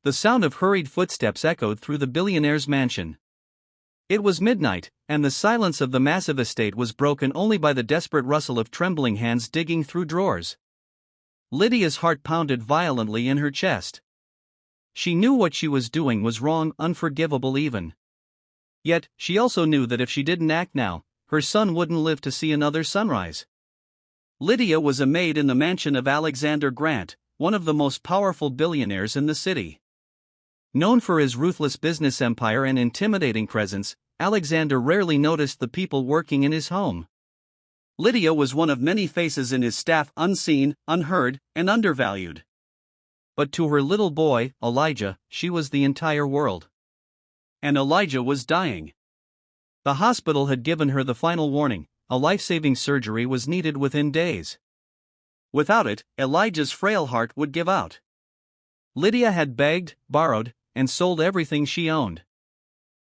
The sound of hurried footsteps echoed through the billionaire's mansion. It was midnight, and the silence of the massive estate was broken only by the desperate rustle of trembling hands digging through drawers. Lydia's heart pounded violently in her chest. She knew what she was doing was wrong, unforgivable even. Yet, she also knew that if she didn't act now, her son wouldn't live to see another sunrise. Lydia was a maid in the mansion of Alexander Grant, one of the most powerful billionaires in the city. Known for his ruthless business empire and intimidating presence, Alexander rarely noticed the people working in his home. Lydia was one of many faces in his staff, unseen, unheard, and undervalued. But to her little boy, Elijah, she was the entire world. And Elijah was dying. The hospital had given her the final warning: a life-saving surgery was needed within days. Without it, Elijah's frail heart would give out. Lydia had begged, borrowed, and sold everything she owned.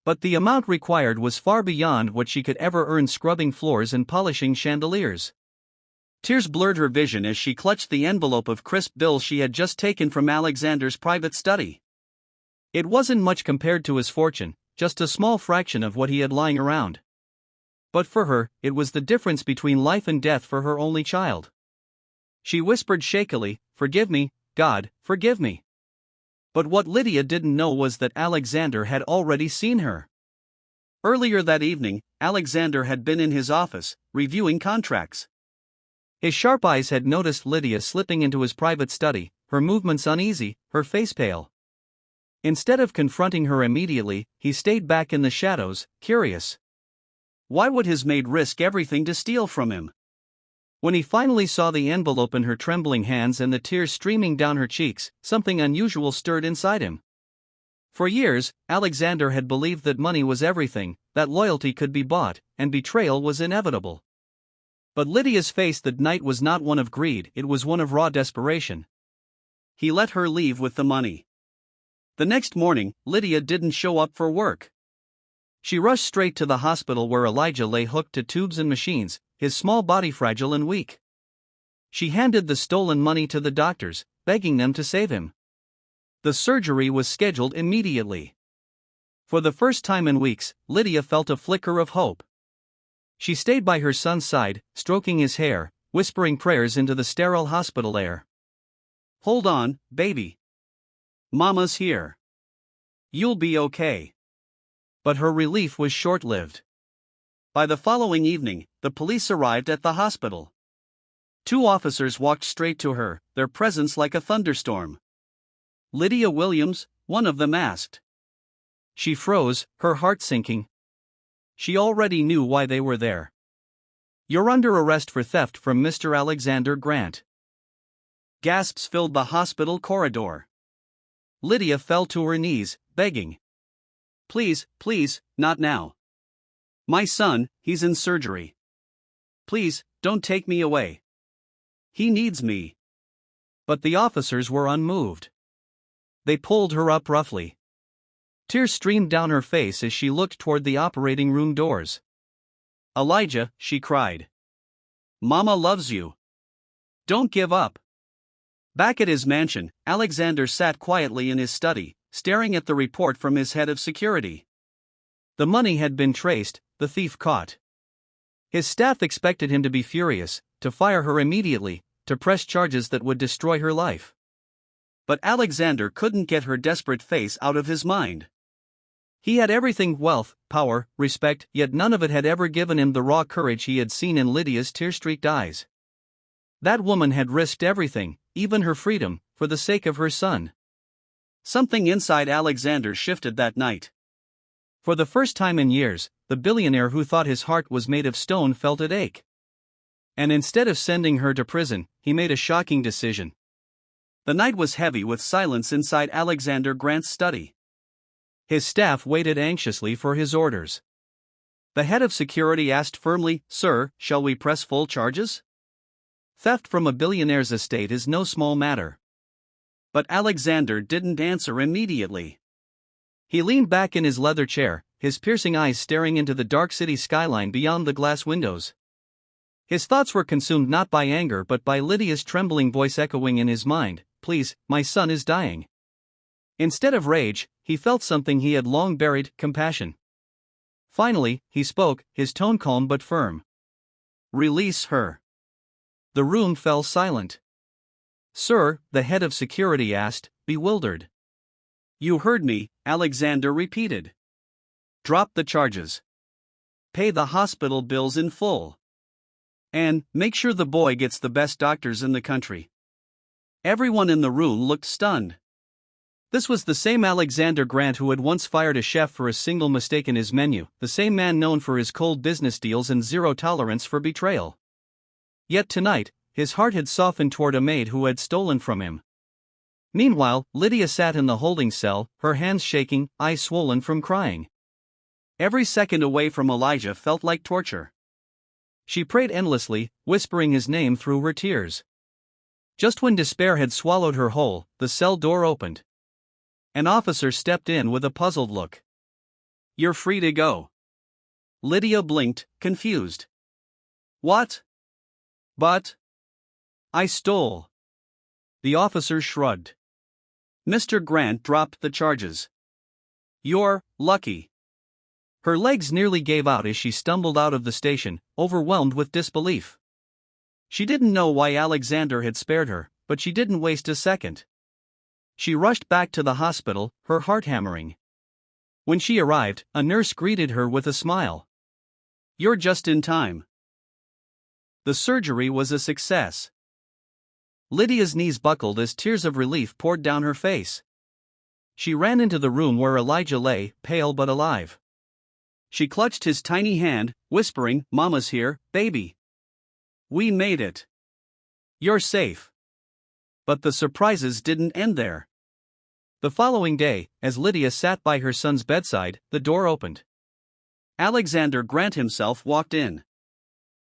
But the amount required was far beyond what she could ever earn scrubbing floors and polishing chandeliers. Tears blurred her vision as she clutched the envelope of crisp bills she had just taken from Alexander's private study. It wasn't much compared to his fortune, just a small fraction of what he had lying around. But for her, it was the difference between life and death for her only child. She whispered shakily, "Forgive me, God, forgive me." But what Lydia didn't know was that Alexander had already seen her. Earlier that evening, Alexander had been in his office, reviewing contracts. His sharp eyes had noticed Lydia slipping into his private study, her movements uneasy, her face pale. Instead of confronting her immediately, he stayed back in the shadows, curious. Why would his maid risk everything to steal from him? When he finally saw the envelope in her trembling hands and the tears streaming down her cheeks, something unusual stirred inside him. For years, Alexander had believed that money was everything, that loyalty could be bought, and betrayal was inevitable. But Lydia's face that night was not one of greed, it was one of raw desperation. He let her leave with the money. The next morning, Lydia didn't show up for work. She rushed straight to the hospital where Elijah lay hooked to tubes and machines, his small body fragile and weak. She handed the stolen money to the doctors, begging them to save him. The surgery was scheduled immediately. For the first time in weeks, Lydia felt a flicker of hope. She stayed by her son's side, stroking his hair, whispering prayers into the sterile hospital air. "Hold on, baby. Mama's here. You'll be okay." But her relief was short-lived. By the following evening, the police arrived at the hospital. 2 officers walked straight to her, their presence like a thunderstorm. "Lydia Williams," one of them asked. She froze, her heart sinking. She already knew why they were there. "You're under arrest for theft from Mr. Alexander Grant." Gasps filled the hospital corridor. Lydia fell to her knees, begging. "Please, please, not now. My son, he's in surgery. Please, don't take me away. He needs me." But the officers were unmoved. They pulled her up roughly. Tears streamed down her face as she looked toward the operating room doors. "Elijah," she cried. "Mama loves you. Don't give up." Back at his mansion, Alexander sat quietly in his study, staring at the report from his head of security. The money had been traced, the thief caught. His staff expected him to be furious, to fire her immediately, to press charges that would destroy her life. But Alexander couldn't get her desperate face out of his mind. He had everything: wealth, power, respect, yet none of it had ever given him the raw courage he had seen in Lydia's tear-streaked eyes. That woman had risked everything, even her freedom, for the sake of her son. Something inside Alexander shifted that night. For the first time in years, the billionaire who thought his heart was made of stone felt it ache. And instead of sending her to prison, he made a shocking decision. The night was heavy with silence inside Alexander Grant's study. His staff waited anxiously for his orders. The head of security asked firmly, "Sir, shall we press full charges?" Theft from a billionaire's estate is no small matter. But Alexander didn't answer immediately. He leaned back in his leather chair, his piercing eyes staring into the dark city skyline beyond the glass windows. His thoughts were consumed not by anger but by Lydia's trembling voice echoing in his mind, "Please, my son is dying. Instead of rage, he felt something he had long buried: compassion. Finally, he spoke, his tone calm but firm. "Release her." The room fell silent. "Sir?" the head of security asked, bewildered. "You heard me," Alexander repeated. "Drop the charges. Pay the hospital bills in full. And make sure the boy gets the best doctors in the country." Everyone in the room looked stunned. This was the same Alexander Grant who had once fired a chef for a single mistake in his menu, the same man known for his cold business deals and zero tolerance for betrayal. Yet tonight, his heart had softened toward a maid who had stolen from him. Meanwhile, Lydia sat in the holding cell, her hands shaking, eyes swollen from crying. Every second away from Elijah felt like torture. She prayed endlessly, whispering his name through her tears. Just when despair had swallowed her whole, the cell door opened. An officer stepped in with a puzzled look. "You're free to go." Lydia blinked, confused. "What?" "But I stole." The officer shrugged. "Mr. Grant dropped the charges. You're lucky." Her legs nearly gave out as she stumbled out of the station, overwhelmed with disbelief. She didn't know why Alexander had spared her, but she didn't waste a second. She rushed back to the hospital, her heart hammering. When she arrived, a nurse greeted her with a smile. "You're just in time." The surgery was a success. Lydia's knees buckled as tears of relief poured down her face. She ran into the room where Elijah lay, pale but alive. She clutched his tiny hand, whispering, "Mama's here, baby. We made it. You're safe." But the surprises didn't end there. The following day, as Lydia sat by her son's bedside, the door opened. Alexander Grant himself walked in.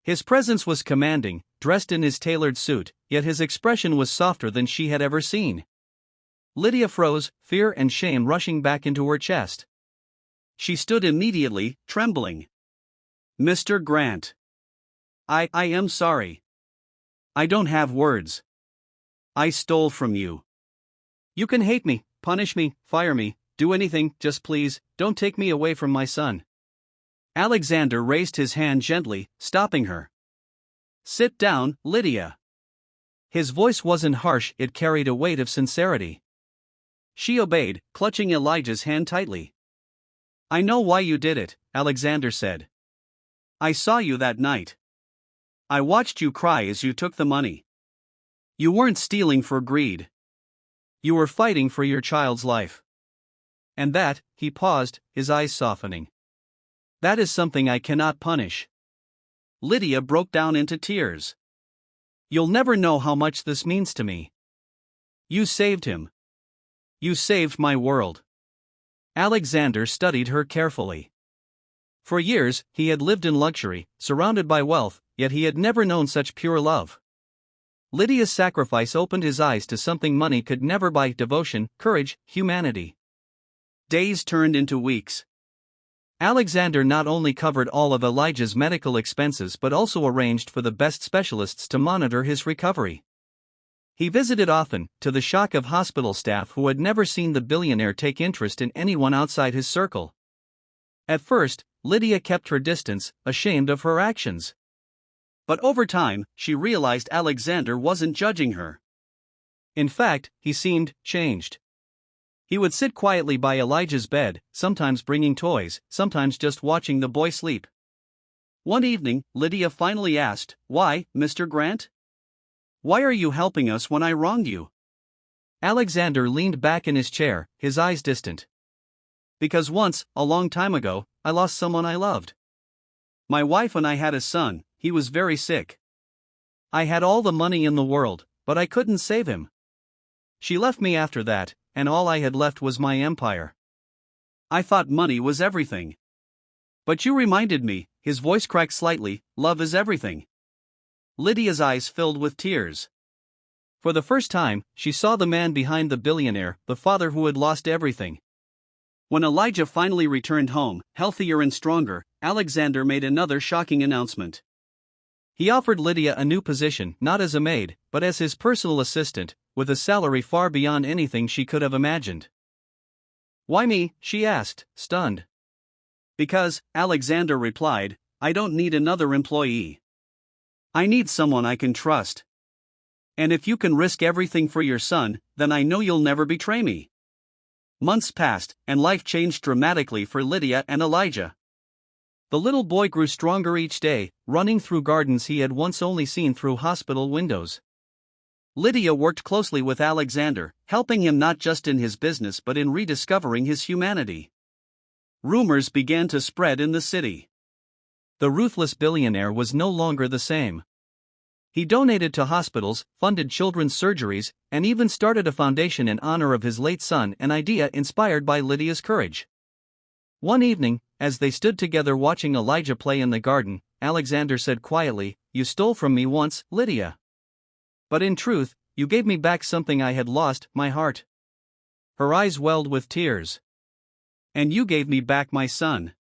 His presence was commanding, dressed in his tailored suit, yet his expression was softer than she had ever seen. Lydia froze, fear and shame rushing back into her chest. She stood immediately, trembling. "Mr. Grant. I am sorry. I don't have words. I stole from you. You can hate me, punish me, fire me, do anything, just please, don't take me away from my son." Alexander raised his hand gently, stopping her. "Sit down, Lydia." His voice wasn't harsh, it carried a weight of sincerity. She obeyed, clutching Elijah's hand tightly. "I know why you did it," Alexander said. "I saw you that night. I watched you cry as you took the money. You weren't stealing for greed. You were fighting for your child's life. And that," he paused, his eyes softening. "That is something I cannot punish." Lydia broke down into tears. "You'll never know how much this means to me. You saved him. You saved my world." Alexander studied her carefully. For years, he had lived in luxury, surrounded by wealth, yet he had never known such pure love. Lydia's sacrifice opened his eyes to something money could never buy: devotion, courage, humanity. Days turned into weeks. Alexander not only covered all of Elijah's medical expenses but also arranged for the best specialists to monitor his recovery. He visited often, to the shock of hospital staff who had never seen the billionaire take interest in anyone outside his circle. At first, Lydia kept her distance, ashamed of her actions. But over time, she realized Alexander wasn't judging her. In fact, he seemed changed. He would sit quietly by Elijah's bed, sometimes bringing toys, sometimes just watching the boy sleep. One evening, Lydia finally asked, "Why, Mr. Grant? Why are you helping us when I wronged you?" Alexander leaned back in his chair, his eyes distant. "Because once, a long time ago, I lost someone I loved. My wife and I had a son. He was very sick. I had all the money in the world, but I couldn't save him. She left me after that, and all I had left was my empire. I thought money was everything. But you reminded me," his voice cracked slightly, "love is everything." Lydia's eyes filled with tears. For the first time, she saw the man behind the billionaire, the father who had lost everything. When Elijah finally returned home, healthier and stronger, Alexander made another shocking announcement. He offered Lydia a new position, not as a maid, but as his personal assistant, with a salary far beyond anything she could have imagined. Why me? She asked, stunned. Because, Alexander replied, I don't need another employee. I need someone I can trust. And if you can risk everything for your son, then I know you'll never betray me. Months passed, and life changed dramatically for Lydia and Elijah. The little boy grew stronger each day, running through gardens he had once only seen through hospital windows. Lydia worked closely with Alexander, helping him not just in his business but in rediscovering his humanity. Rumors began to spread in the city. The ruthless billionaire was no longer the same. He donated to hospitals, funded children's surgeries, and even started a foundation in honor of his late son, an idea inspired by Lydia's courage. One evening, as they stood together watching Elijah play in the garden, Alexander said quietly, You stole from me once, Lydia. But in truth, you gave me back something I had lost, my heart. Her eyes welled with tears. And you gave me back my son.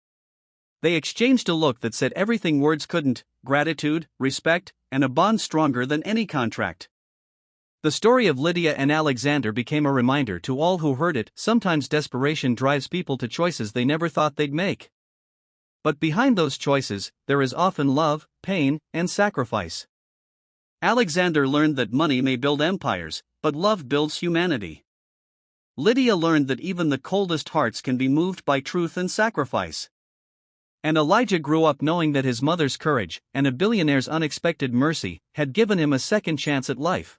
They exchanged a look that said everything words couldn't: gratitude, respect, and a bond stronger than any contract. The story of Lydia and Alexander became a reminder to all who heard it. Sometimes desperation drives people to choices they never thought they'd make. But behind those choices, there is often love, pain, and sacrifice. Alexander learned that money may build empires, but love builds humanity. Lydia learned that even the coldest hearts can be moved by truth and sacrifice. And Elijah grew up knowing that his mother's courage, and a billionaire's unexpected mercy, had given him a second chance at life.